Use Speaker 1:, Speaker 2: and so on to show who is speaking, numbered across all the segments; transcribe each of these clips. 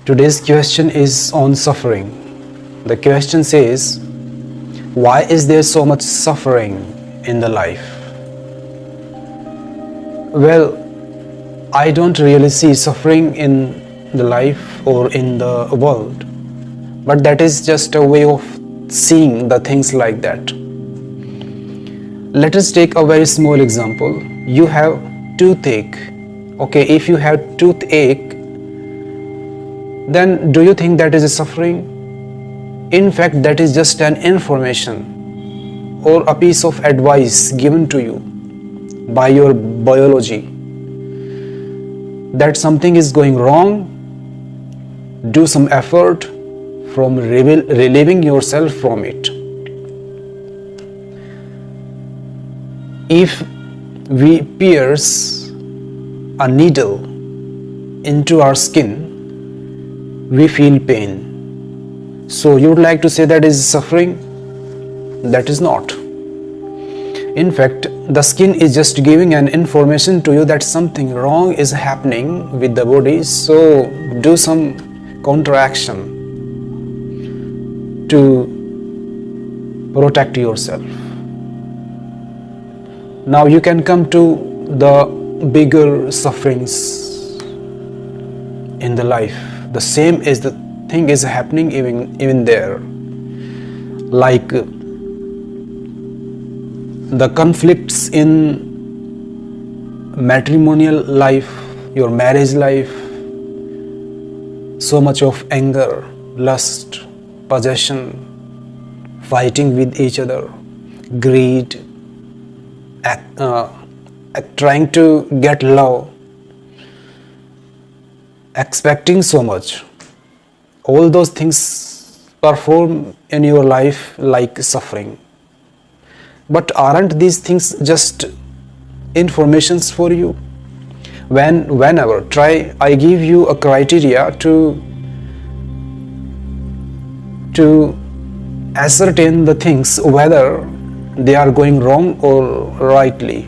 Speaker 1: Today's question is on suffering. The question says, why is there so much suffering in the life? Well, I don't really see suffering in the life or in the world, but that is just a way of seeing the things like that. Let us take a very small example. You have toothache. Okay, if you have toothache, then do you think that is a suffering? In fact, that is just an information or a piece of advice given to you by your biology that something is going wrong. Do some effort from relieving yourself from it. If we pierce a needle into our skin, we feel pain. So you would like to say that is suffering? That is not. In fact, the skin is just giving an information to you that something wrong is happening with the body, so do some counteraction to protect yourself. Now you can come to the bigger sufferings in the life. The same is the thing is happening even there, like the conflicts in matrimonial life, your marriage life, so much of anger, lust, possession, fighting with each other, greed, trying to get love, expecting so much. All those things perform in your life like suffering. But aren't these things just informations for you? Whenever I give you a criteria to ascertain the things whether they are going wrong or rightly.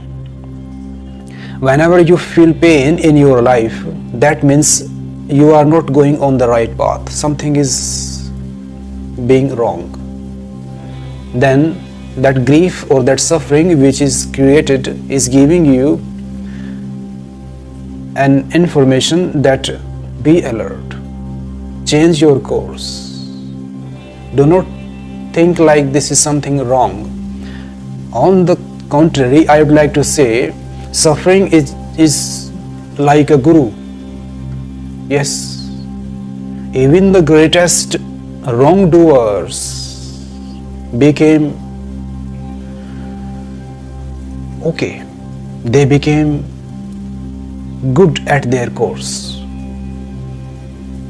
Speaker 1: Whenever you feel pain in your life, that means you are not going on the right path. Something is being wrong. Then that grief or that suffering which is created is giving you an information that be alert, change your course. Do not think like this is something wrong. On the contrary, I would like to say suffering is like a guru. Yes, even the greatest wrongdoers became okay. They became good at their course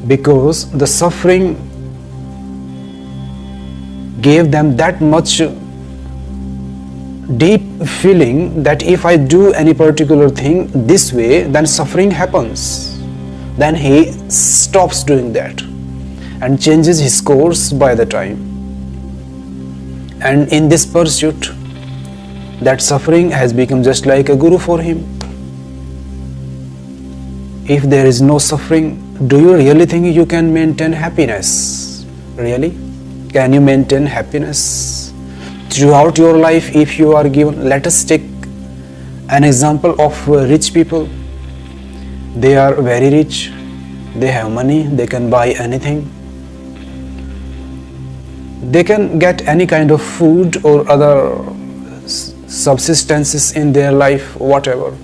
Speaker 1: because the suffering gave them that much deep feeling that if I do any particular thing this way, then suffering happens. Then he stops doing that and changes his course by the time. And in this pursuit, that suffering has become just like a guru for him. If there is no suffering, do you really think you can maintain happiness? Really? Can you maintain happiness throughout your life if you are given? Let us take an example of rich people. They are very rich, they have money, they can buy anything. They can get any kind of food or other subsistences in their life, whatever.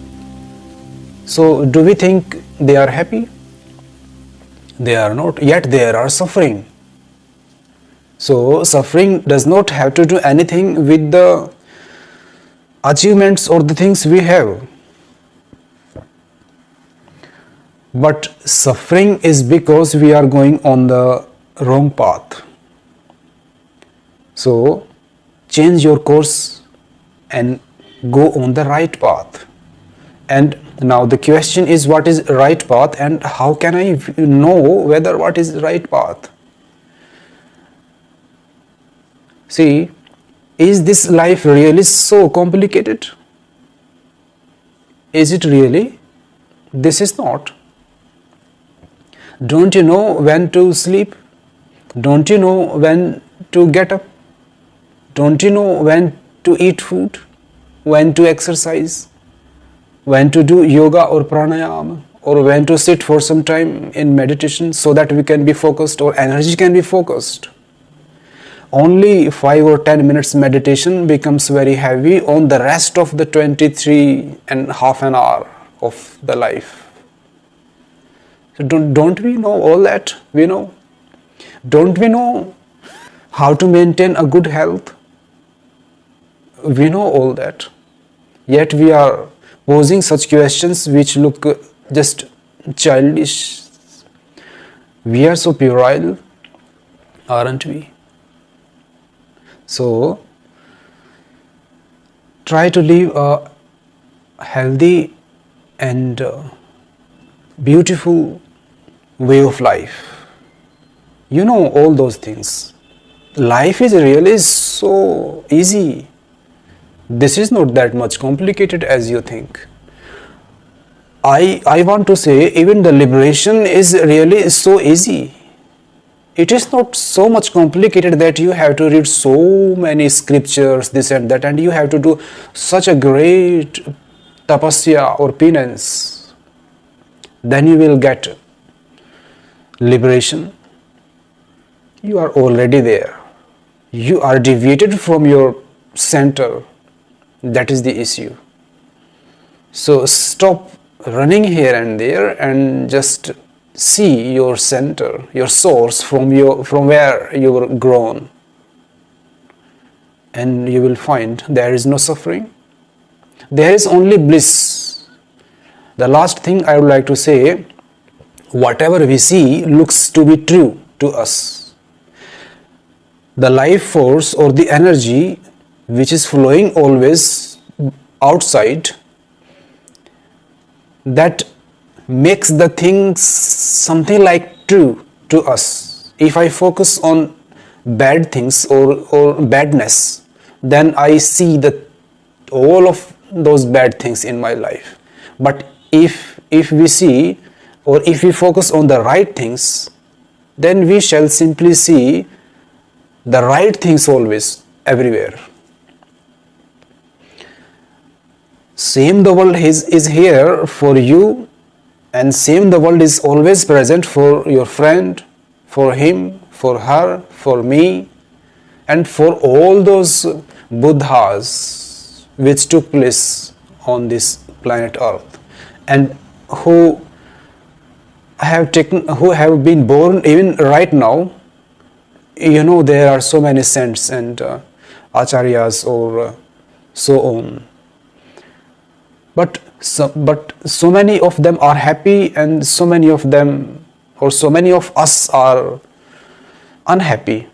Speaker 1: So do we think they are happy? They are not, yet they are suffering. So suffering does not have to do anything with the achievements or the things we have. But suffering is because we are going on the wrong path. So change your course and go on the right path. And now the question is, what is right path and how can I know whether what is right path? See, is this life really so complicated? Is it really? This is not. Don't you know when to sleep? Don't you know when to get up? Don't you know when to eat food? When to exercise? When to do yoga or pranayama? Or when to sit for some time in meditation so that we can be focused or energy can be focused? Only 5 or 10 minutes meditation becomes very heavy on the rest of the 23 and half an hour of the life. So don't we know all that? We know. Don't we know how to maintain a good health? We know all that. Yet we are posing such questions which look just childish. We are so puerile, aren't we? So, try to live a healthy and beautiful way of life. You know all those things. Life is really so easy. This is not that much complicated as you think. I want to say even the liberation is really so easy. It is not so much complicated that you have to read so many scriptures, this and that, and you have to do such a great tapasya or penance. Then you will get liberation. You are already there. You are deviated from your center. That is the issue. So stop running here and there and just see your center, your source from where you were grown, and you will find there is no suffering. There is only bliss. The last thing I would like to say, whatever we see looks to be true to us. The life force or the energy which is flowing always outside, that makes the things something like true to us. If I focus on bad things or badness, then I see all of those bad things in my life. But if we see or if we focus on the right things, then we shall simply see the right things always, everywhere. Same the world is here for you, and same the world is always present for your friend, for him, for her, for me, and for all those Buddhas which took place on this planet Earth, and who have been born even right now. You know, there are so many saints and acharyas or so on. But so many of them are happy, and so many of them or so many of us are unhappy.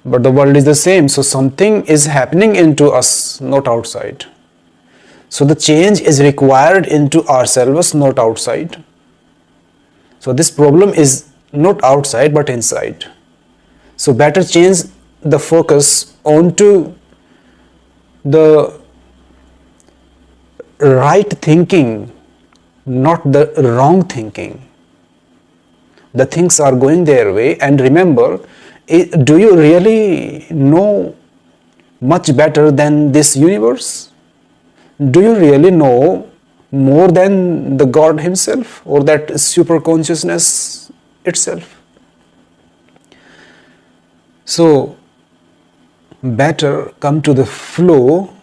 Speaker 1: But the world is the same, so something is happening into us, not outside. So the change is required into ourselves, not outside. So this problem is not outside but inside. So better change the focus onto the right thinking, not the wrong thinking. The things are going their way, and remember, do you really know much better than this universe? Do you really know more than the God himself or that super consciousness itself? So better come to the flow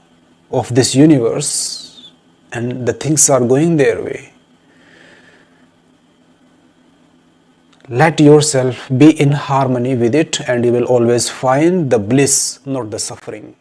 Speaker 1: of this universe, and the things are going their way. Let yourself be in harmony with it, and you will always find the bliss, not the suffering.